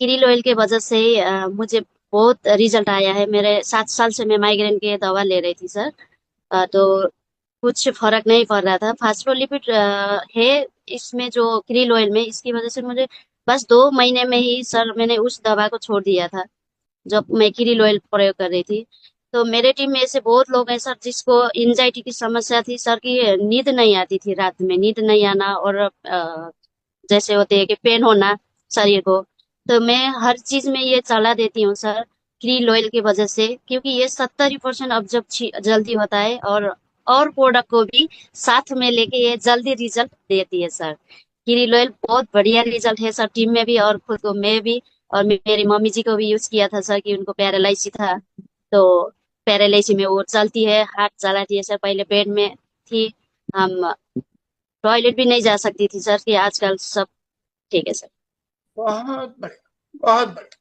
Krill oil के वजह से मुझे बहुत रिजल्ट आया है। मेरे 7 साल से मैं माइग्रेन की दवा ले रही थी सर। तो कुछ फर्क नहीं पड़ रहा था। फास्फोलिपिड है इसमें, जो क्रील ऑयल में, इसकी वजह से मुझे बस 2 महीने में ही सर मैंने उस दवा को छोड़ दिया था जब मैं क्रील ऑयल प्रयोग कर रही थी। तो मेरे टीम में ऐसे बहुत लोग हैं सर जिसको एंजाइटी की समस्या थी सर, की नींद नहीं आती थी, रात में नींद नहीं आना, और जैसे होते हैं कि पेन होना शरीर को। तो मैं हर चीज में ये सलाह देती हूँ सर, क्रील ऑयल की वजह से, क्योंकि ये 70% ऑब्जर्व जल्दी होता है, और प्रोडक्ट को भी साथ में लेके ये जल्दी रिजल्ट देती है सर। क्रील ऑयल बहुत बढ़िया रिजल्ट है सर, टीम में भी और खुद को मैं भी। और मेरी मम्मी जी को भी यूज किया था सर, कि उनको पैरालाइसिस था। तो पैरालाइसिस में वो चलती है, हाथ चलाती है सर, पहले बेड में थी। हम टॉयलेट भी नहीं जा सकती थी सर, कि आजकल सब ठीक है सर। बहुत बढ़िया, बहुत बढ़िया।